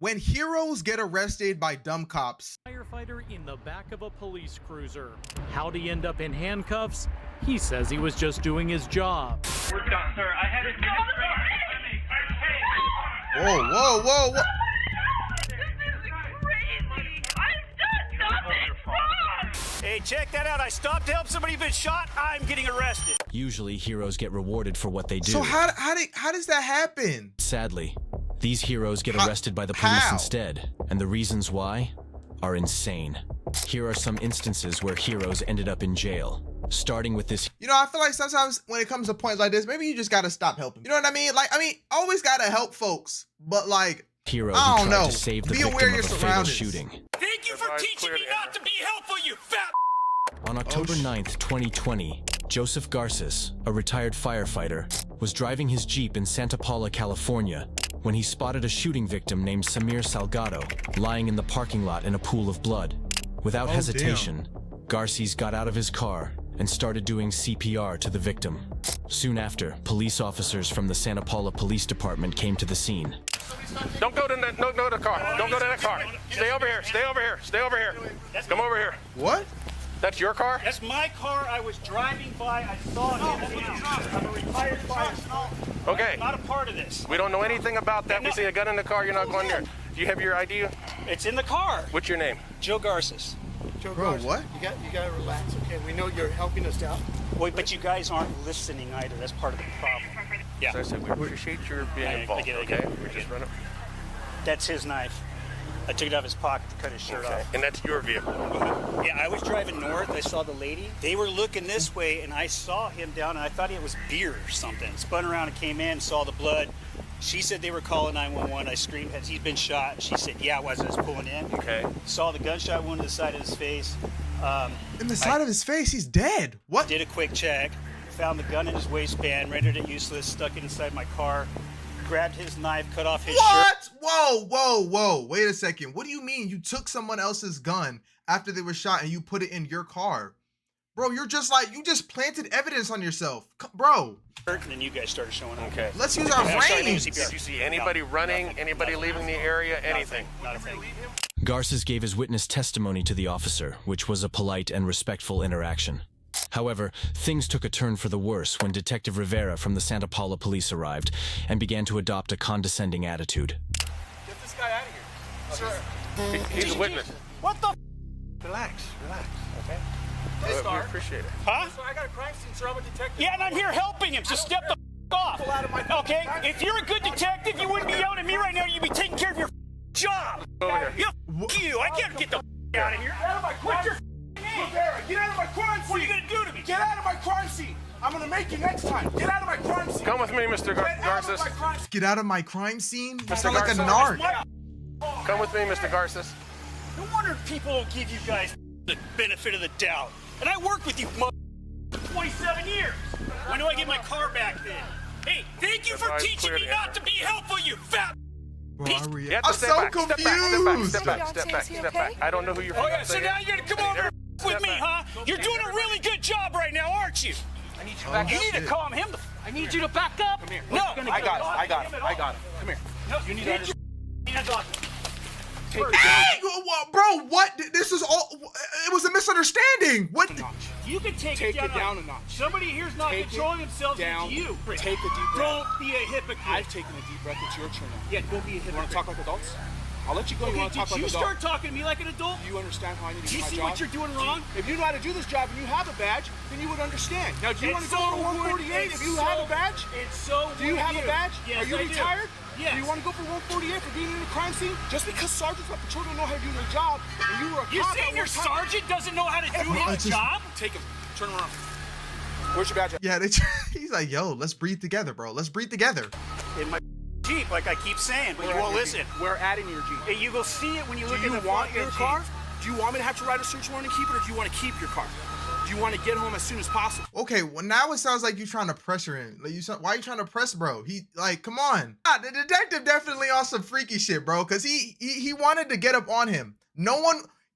When heroes get arrested by dumb cops. Firefighter in the back of a police cruiser. How'd he end up in handcuffs? He says he was just doing his job. We're done, sir. I had it. Whoa, whoa, whoa, whoa. Hey, check that out. I stopped to help somebody who's been shot. I'm getting arrested. Usually, heroes get rewarded for what they do. So how does that happen? Sadly, these heroes get arrested by the police How? instead, and the reasons why are insane. Here are some instances where heroes ended up in jail. Starting with this. You know, I feel like sometimes when it comes to points like this, maybe you just gotta stop helping. You know what I mean? Like, always gotta help folks, but like, Hero I who don't tried know. to save the Be victim aware of of your a fatal surroundings. shooting. Thank you for teaching me not to be helpful, you fat. On October 9th, 2020, Joseph Garces, a retired firefighter, was driving his Jeep in Santa Paula, California, when he spotted a shooting victim named Samir Salgado lying in the parking lot in a pool of blood. Without hesitation, Garces got out of his car and started doing CPR to the victim. Soon after, police officers from the Santa Paula Police Department came to the scene. Don't go to the car. Don't go to that car. Stay over here. Stay over here. Stay over here. Come over here. what? That's your car? That's my car. I was driving by. I saw him. I'm a retired firefighter. Okay. I'm not a part of this. We don't know anything about that. We see a gun in the car. You're not going there. Do you have your ID? It's in the car. What's your name? Joe Garces. Joe Bro, Garza, what? You gotta relax, okay? We know you're helping us out. Wait, but you guys aren't listening either. That's part of the problem. Yeah. So I said we appreciate your being involved. I Okay. get it. We're just running. That's his knife. I took it out of his pocket to cut his shirt Okay. off. And that's your vehicle. Yeah, I was driving north. I saw the lady. They were looking this way, and I saw him down, and I thought it was beer or something. Spun around and came in, saw the blood. She said they were calling 911. I screamed, has he been shot? She said, yeah, as I was pulling in. Okay. Saw the gunshot wound to the side of his face. In the side of his face, he's dead. What? Did a quick check. Found the gun in his waistband, rendered it useless, stuck it inside my car. Grabbed his knife, cut off his shirt. What? Whoa, whoa, whoa. Wait a second. What do you mean you took someone else's gun after they were shot and you put it in your car? Bro, you're just like, you just planted evidence on yourself. Bro. And then you guys started showing up. Okay. Let's use our And I started doing brains. CPR. Did you see anybody running? Anybody leaving the area? Anything? Not a thing. Garces gave his witness testimony to the officer, which was a polite and respectful interaction. However, things took a turn for the worse when Detective Rivera from the Santa Paula Police arrived and began to adopt a condescending attitude. Get this guy out of here. Sir. He's a witness. What the? Relax, okay? We appreciate it. Huh? So I got a crime scene, sir. I'm a detective. Yeah, and I'm here helping him, so step the off. Okay? If you're a good detective, you wouldn't be yelling at me right now. You'd be taking care of your job. Over here. You. I can't get the out of here. Get out of my crime scene. Rivera, get out of my crime scene. What are you gonna do to me? Get out of my crime scene. I'm gonna make you next time. Get out of my crime scene. Come with me, Mr. Get out of Garces. my crime scene. Get out of my crime scene. You Mr. sound like a Garza. narc. Come with me, Mr. Garces. No wonder people don't give you guys the benefit of the doubt. And I worked with you for 27 years. When do I get my car back then? Hey, thank you for Everybody's teaching clear me to not to be helpful, you fat. Bro, You have to I'm step so back. Step back. confused. Step back. Step back. Step back. I don't know who you're Oh from. yeah, so now you're gonna come over with me, huh? You're doing a really good job right now, aren't you? I need you Oh, back You up. need to calm him. I need you to back up. Come here. No, I got him. I got him. I got him. Come here. No, You need to understand. Hey, bro, what? This is all. It was a misunderstanding. What? You can take Take it down a notch. Somebody here's not Take it controlling themselves. down. It's you. Take a deep breath. Don't be a hypocrite. I've taken a deep breath. It's your turn now. Yeah, don't be a You want hypocrite. to talk like adults? I'll let you go. You Okay, want to talk did like you adults? start talking to me like an adult? Do you understand how I need to Do do you my see job? what you're doing wrong? If you know how to do this job and you have a badge, then you would understand. Now, do you want to go for 148 if you have a badge? It's so Do you have a badge? Yes, Are you I do. retired? Yes. Do you want to go for 148 for being in a crime scene? Just because sergeants at patrol don't know how to do their job, and you were a You're cop saying at your one time- sergeant doesn't know how to do I his just- job? Take him. Turn him around. Where's your badge at? Yeah, he's like, yo, let's breathe together, bro. Let's breathe together. In my Jeep, like I keep saying, but you won't listen. We're adding your Jeep. Hey, you go see it when you look Do in you the want front your of the car? Jeep. Do you want me to have to write a search warrant and keep it, or do you want to keep your car? Do you want to get home as soon as possible? Okay, well now it sounds like you're trying to pressure him. Like why are you trying to press, bro? He like, come on. Ah, the detective definitely on some freaky shit, bro. Cause he wanted to get up on him.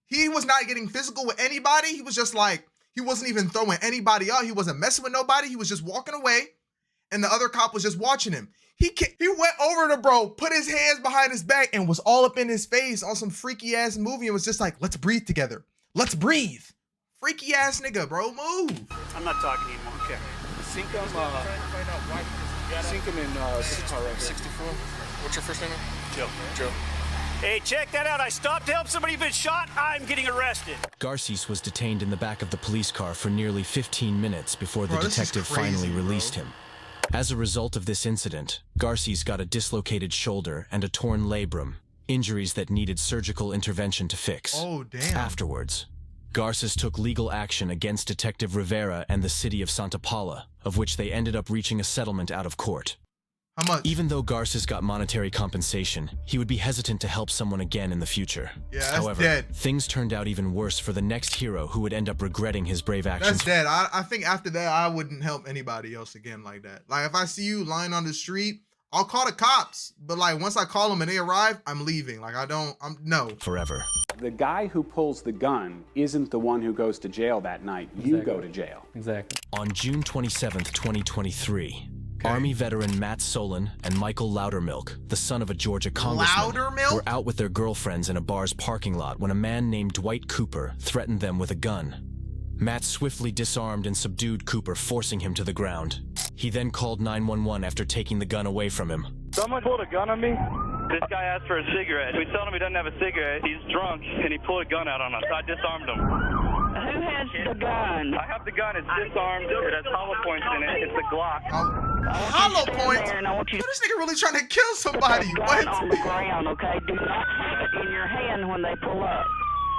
He was not getting physical with anybody. He was just like, he wasn't even throwing anybody out. He wasn't messing with nobody. He was just walking away, and the other cop was just watching him. He went over to bro, put his hands behind his back, and was all up in his face on some freaky ass movie and was just like, let's breathe together. Let's breathe. Freaky ass nigga, bro, move. I'm not talking anymore. Okay. Sink him in 64. What's your first name? Joe. Joe. Hey, check that out. I stopped to help somebody who's been shot. I'm getting arrested. Garces was detained in the back of the police car for nearly 15 minutes before the Bro, this is detective crazy, finally bro. released him. As a result of this incident, Garces got a dislocated shoulder and a torn labrum, injuries that needed surgical intervention to fix. Oh, damn. Afterwards, Garces took legal action against Detective Rivera and the city of Santa Paula, of which they ended up reaching a settlement out of court. How much? Even though Garces got monetary compensation, he would be hesitant to help someone again in the future. Yeah, that's However, dead. things turned out even worse for the next hero who would end up regretting his brave actions. That's dead. I think after that, I wouldn't help anybody else again like that. Like, if I see you lying on the street, I'll call the cops. But, like, once I call them and they arrive, I'm leaving. Like, no. Forever. The guy who pulls the gun isn't the one who goes to jail that night. You go to jail. Exactly. On June 27th, 2023, Army veteran Matt Solon and Michael Loudermilk, the son of a Georgia congressman, Loudermilk? were out with their girlfriends in a bar's parking lot when a man named Dwight Cooper threatened them with a gun. Matt swiftly disarmed and subdued Cooper, forcing him to the ground. He then called 911 after taking the gun away from him. Someone pulled a gun on me. This guy asked for a cigarette. We told him he doesn't have a cigarette. He's drunk, and he pulled a gun out on us. I disarmed him. Who has the gun? I have the gun. It's disarmed. It has hollow points in it. It's a Glock. Hollow points? This nigga really trying to kill somebody. Put the What? gun on the ground, okay? Do not have it in your hand when they pull up.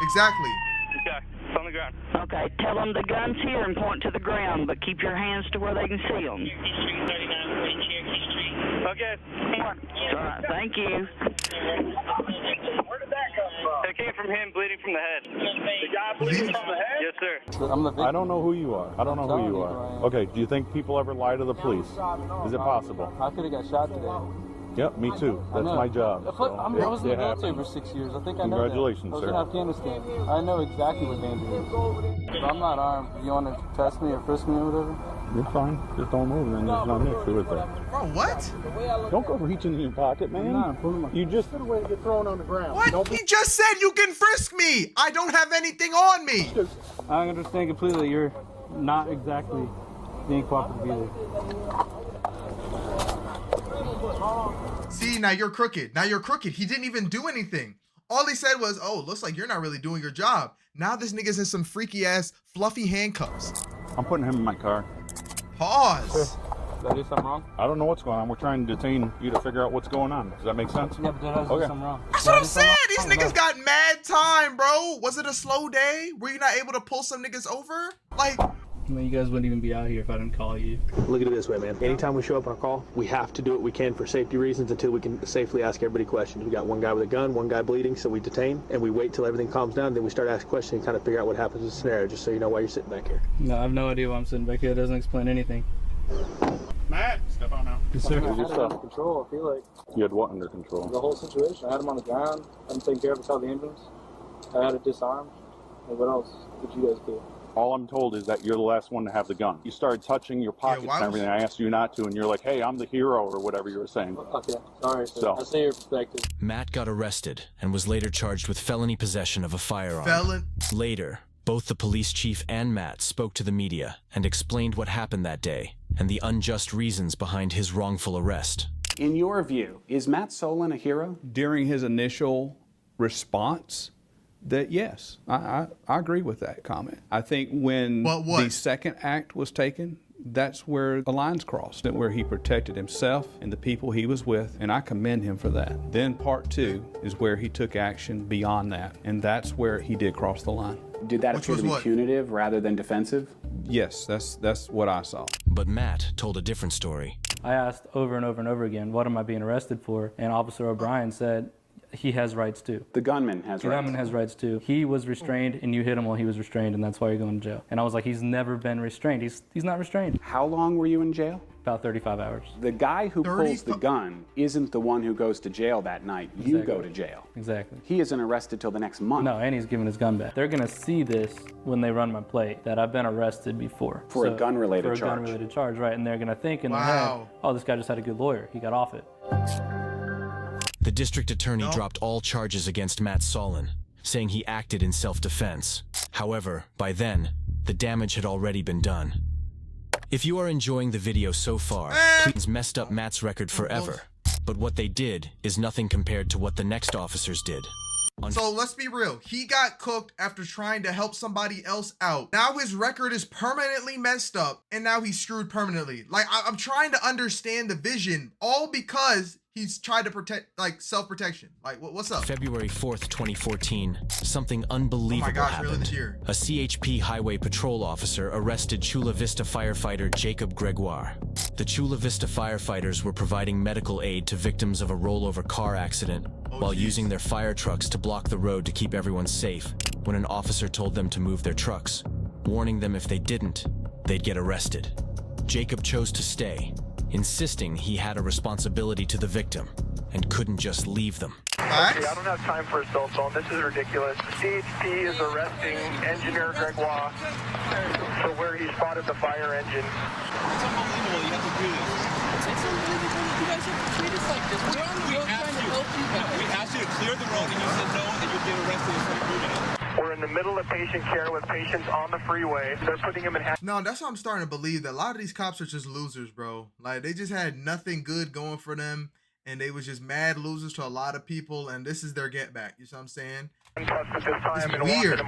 Exactly. Okay, it's on the ground. Okay, tell them the gun's here and point to the ground, but keep your hands to where they can see them. Okay. All right, thank you. Where did that come from? It came from him bleeding from the head. The guy bleeding from the head? Yes, sir. I don't know who you are. I don't know who you are. Okay, do you think people ever lie to the police? Is it possible? I could have got shot today. Yep, me too. That's my job. I was in the military for 6 years. I think I know that. Congratulations, I was sir. in Afghanistan. I know exactly what danger is. If I'm not armed, you want to test me or frisk me or whatever? You're fine. Just don't move, and there's no issue with that. Bro, what? Don't go reaching in your pocket, man. You just Get away to get thrown on the ground. What? He just said you can frisk me. I don't have anything on me. I understand completely. You're not exactly being cooperative either. See, now you're crooked. Now you're crooked. He didn't even do anything. All he said was, oh, looks like you're not really doing your job. Now this nigga's in some freaky ass fluffy handcuffs. I'm putting him in my car. Pause. Did I do something wrong? I don't know what's going on. We're trying to detain you to figure out what's going on. Does that make sense? Yeah, but did I do something wrong? That's what I'm saying. These niggas got mad time, bro. Was it a slow day? Were you not able to pull some niggas over? Like, I mean, you guys wouldn't even be out here if I didn't call you. Look at it this way, man. Anytime we show up on a call, we have to do what we can for safety reasons until we can safely ask everybody questions. We got one guy with a gun, one guy bleeding, so we detain, and we wait till everything calms down, then we start asking questions and kind of figure out what happens in the scenario, just so you know why you're sitting back here. No, I have no idea why I'm sitting back here. It doesn't explain anything. Matt, step on out. Yes, sir. I had it under control, I feel like. You had what under control? The whole situation. I had him on the ground. I'm taking care of him, called the ambulance. I had it disarmed. And what else did you guys do? All I'm told is that you're the last one to have the gun. You started touching your pockets and everything. I asked you not to, and you're like, hey, I'm the hero, or whatever you were saying. Okay, sorry, sir. I see your perspective. Matt got arrested and was later charged with felony possession of a firearm. Later, both the police chief and Matt spoke to the media and explained what happened that day and the unjust reasons behind his wrongful arrest. In your view, is Matt Solon a hero? During his initial response, that yes, I agree with that comment. I think when the second act was taken, that's where the lines crossed, where he protected himself and the people he was with, and I commend him for that. Then part two is where he took action beyond that, and that's where he did cross the line. Did that appear to be punitive rather than defensive? Yes, that's what I saw. But Matt told a different story. I asked over and over and over again, what am I being arrested for? And Officer O'Brien said, he has rights too. The gunman has rights. The gunman has rights too. He was restrained, and you hit him while he was restrained, and that's why you're going to jail. And I was like, he's never been restrained. He's not restrained. How long were you in jail? About 35 hours. The guy who pulls the gun isn't the one who goes to jail that night. You go to jail. Exactly. He isn't arrested till the next month. No, and he's giving his gun back. They're going to see this when they run my plate, that I've been arrested before. For a gun-related charge. For a gun-related charge, right. And they're going to think in their head, oh, this guy just had a good lawyer. He got off it. The district attorney dropped all charges against Matt Solon, saying he acted in self-defense. However, by then, the damage had already been done. If you are enjoying the video so far, please messed up Matt's record forever. But what they did is nothing compared to what the next officers did. So let's be real. He got cooked after trying to help somebody else out. Now his record is permanently messed up, and now he's screwed permanently. Like, I'm trying to understand the vision, all because he's tried to protect, like, self-protection. Like, what's up? February 4th, 2014, something unbelievable happened. Really this year? A CHP highway patrol officer arrested Chula Vista firefighter Jacob Gregoire. The Chula Vista firefighters were providing medical aid to victims of a rollover car accident while using their fire trucks to block the road to keep everyone safe when an officer told them to move their trucks, warning them if they didn't, they'd get arrested. Jacob chose to stay, insisting he had a responsibility to the victim and couldn't just leave them. Okay, I don't have time for a cell phone. This is ridiculous. CHP is arresting Engineer Gregoire for where he spotted the fire engine. It's unbelievable. You have to do this. It's unbelievable. You guys have to treat us like this. We're on the road trying to help you guys. We asked you to clear the road, and you said no, and you'll get arrested for doing it. We're in the middle of patient care with patients on the freeway. They're putting him in. No, that's what I'm starting to believe, that a lot of these cops are just losers, bro. Like, they just had nothing good going for them, and they was just mad losers to a lot of people, and this is their get back. You see what I'm saying? It's weird.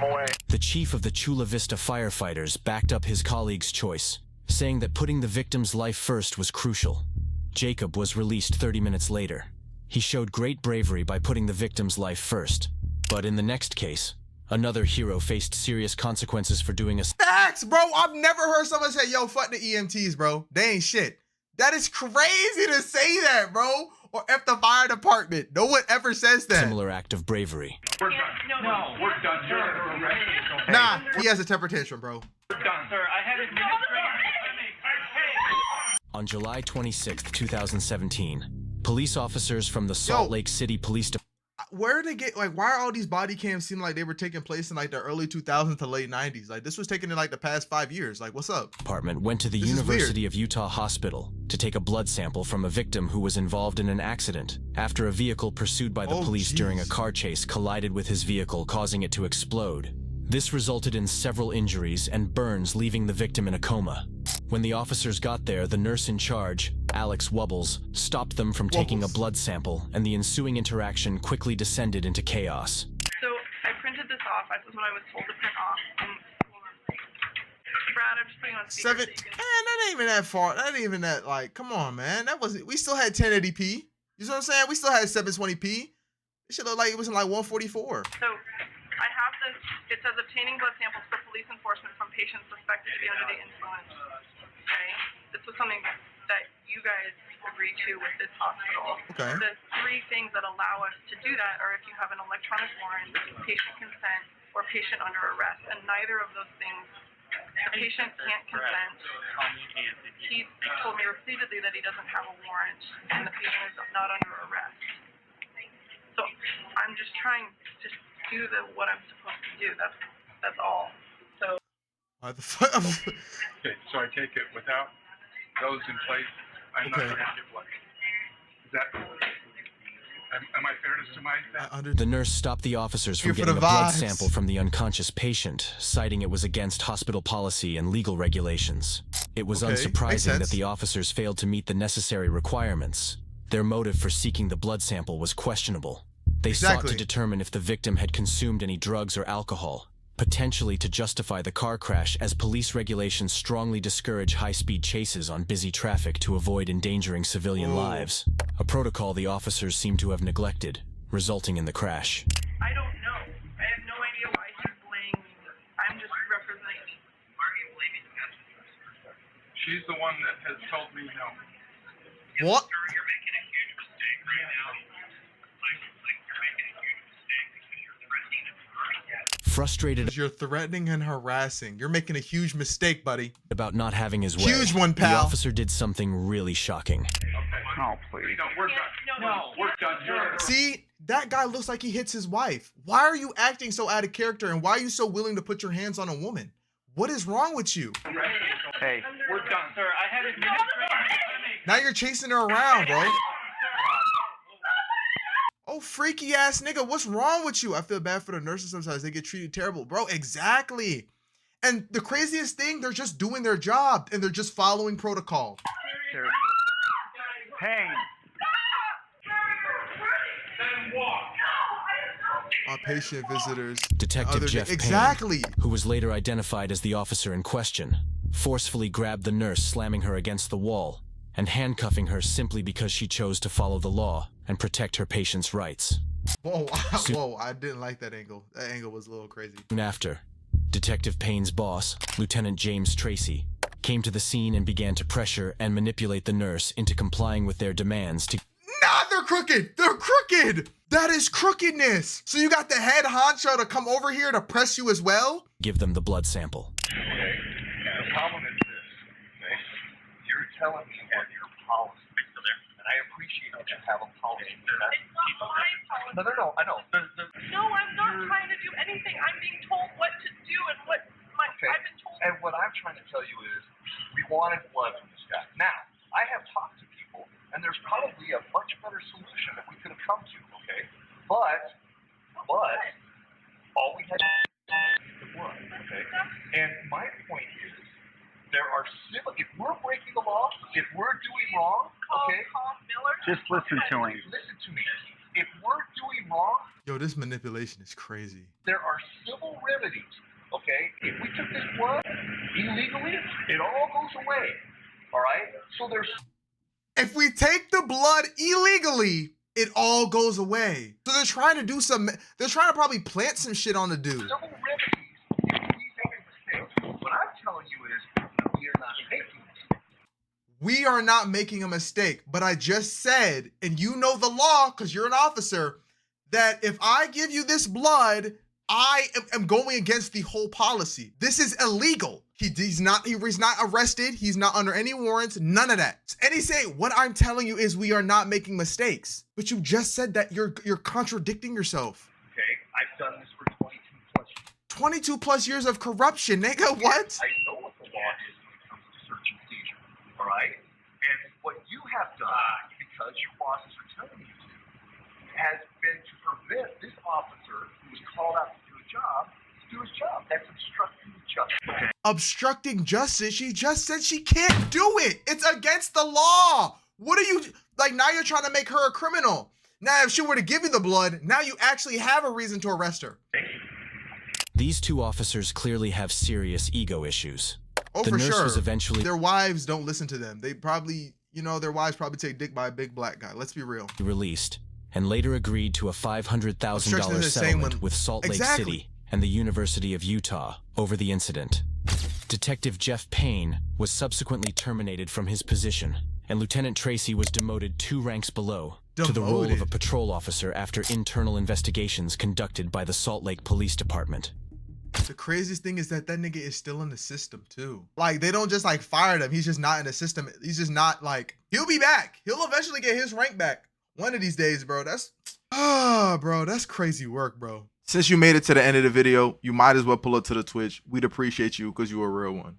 The chief of the Chula Vista firefighters backed up his colleague's choice, saying that putting the victim's life first was crucial. Jacob was released 30 minutes later. He showed great bravery by putting the victim's life first. But in the next case, another hero faced serious consequences for doing a... Facts, bro. I've never heard someone say, yo, fuck the EMTs, bro. They ain't shit. That is crazy to say that, bro. Or F the fire department. No one ever says that. Similar act of bravery. We're done. No, we're done. You're arrested. Okay. Nah, he has a temper tantrum, bro. We're done, sir. I have administrative... On July 26, 2017, police officers from the Salt Lake City Police Department... Where did they get, like, why are all these body cams seem like they were taking place in like the early 2000s to late 90s? Like, this was taken in like the past 5 years. Like, what's up? Department went to the University of Utah Hospital to take a blood sample from a victim who was involved in an accident after a vehicle pursued by the police during a car chase collided with his vehicle, causing it to explode. This resulted in several injuries and burns, leaving the victim in a coma. When the officers got there, the nurse in charge, Alex Wubbles, stopped them from taking a blood sample, and the ensuing interaction quickly descended into chaos. So I printed this off. This is what I was told to print off. And Brad, I'm just putting on speaker. That ain't even that far. That ain't even that, like, come on, man. That wasn't, we still had 1080p. You know what I'm saying? We still had 720p. It should look like it was in like 144. So I have this. It says obtaining blood samples for police enforcement from patients suspected to be under the influence. Okay, this was something that you guys agreed to with this hospital. Okay. The three things that allow us to do that are if you have an electronic warrant, patient consent, or patient under arrest, and neither of those things. The patient can't consent. He told me repeatedly that he doesn't have a warrant, and the patient is not under arrest. So I'm just trying to do what I'm supposed to do. That's all. So. Okay, so I take it without those in place, I'm not going to get blood. Is that? Am I fairness to my The nurse stopped the officers from getting a blood sample from the unconscious patient, citing it was against hospital policy and legal regulations. It was unsurprising that the officers failed to meet the necessary requirements. Their motive for seeking the blood sample was questionable. They sought to determine if the victim had consumed any drugs or alcohol, potentially to justify the car crash, as police regulations strongly discourage high-speed chases on busy traffic to avoid endangering civilian lives, a protocol the officers seem to have neglected, resulting in the crash. I don't know. I have no idea why he's blaming me. I'm just representing me. Why are you blaming me? She's the one that has told me no. What? You're making a huge mistake right now. You're making Frustrated, you're threatening and harassing. You're making a huge mistake, buddy. About not having his way, huge one, pal. The officer did something really shocking. Oh, please. No, we're done. No, we're done. See, that guy looks like he hits his wife. Why are you acting so out of character, and why are you so willing to put your hands on a woman? What is wrong with you? Hey, we're done, sir. I had it. Now you're chasing her around, bro. Oh, freaky ass nigga, what's wrong with you? I feel bad for the nurses sometimes. They get treated terrible. Bro, exactly. And the craziest thing, they're just doing their job and they're just following protocol. Seriously. Pain. Our patient visitors. Detective Jeff Payne, who was later identified as the officer in question, forcefully grabbed the nurse, slamming her against the wall and handcuffing her simply because she chose to follow the law and protect her patient's rights. Whoa, whoa, I didn't like that angle. That angle was a little crazy. Soon after, Detective Payne's boss, Lieutenant James Tracy, came to the scene and began to pressure and manipulate the nurse into complying with their demands to... Nah, they're crooked! They're crooked! That is crookedness! So you got the head honcho to come over here to press you as well? Give them the blood sample. Okay, the problem is this, okay? You're telling me what your policy is, and I appreciate that you have a policy. No, I know. No, I'm not trying to do anything. I'm being told what to do and what I've been told. And what I'm trying to tell you is, we wanted blood from this guy. Now, I have talked to people, and there's probably a much better solution that we could have come to, okay? But, all we had to do was the blood, okay? And my point is, there are civil, if we're breaking the law, if we're doing wrong, okay? Just listen to him. Listen to me. If we're doing wrong, yo, this manipulation is crazy. there are civil remedies, okay? If we took this blood illegally, it all goes away, all right? So there's... If we take the blood illegally, it all goes away. So they're trying to do some, they're trying to probably plant some shit on the dude. Civil remedies, if we make a mistake. What I'm telling you is, we are not making mistakes. We are not making a mistake, but I just said, and you know the law because you're an officer, that if I give you this blood, I am going against the whole policy. This is illegal. He's not arrested. He's not under any warrants, none of that. And he's saying, what I'm telling you is we are not making mistakes. But you just said that you're contradicting yourself. Okay, I've done this for 22 plus years. 22 plus years of corruption, nigga, what? I know what the law is when it comes to search and seizure, all right? And what you have done, because your bosses are telling you to, has been to prevent this officer who was called out to do a job to do his job. That's obstructing justice. Okay. Obstructing justice? She just said she can't do it. It's against the law. What are you, like, now you're trying to make her a criminal. Now, if she were to give you the blood, now you actually have a reason to arrest her. These two officers clearly have serious ego issues. Oh, the for nurse sure. was eventually their wives don't listen to them. They probably, their wives probably take dick by a big black guy. Let's be real. released and later agreed to a $500,000 settlement with Salt Lake City and the University of Utah over the incident. Detective Jeff Payne was subsequently terminated from his position, and Lieutenant Tracy was demoted 2 ranks below to the role of a patrol officer after internal investigations conducted by the Salt Lake Police Department. The craziest thing is that nigga is still in the system too. Like, they don't just like fire him. He's just not in the system. He's just not like, he'll be back. He'll eventually get his rank back one of these days, bro. Bro, that's crazy work, bro. Since you made it to the end of the video, you might as well pull up to the Twitch. We'd appreciate you because you're a real one.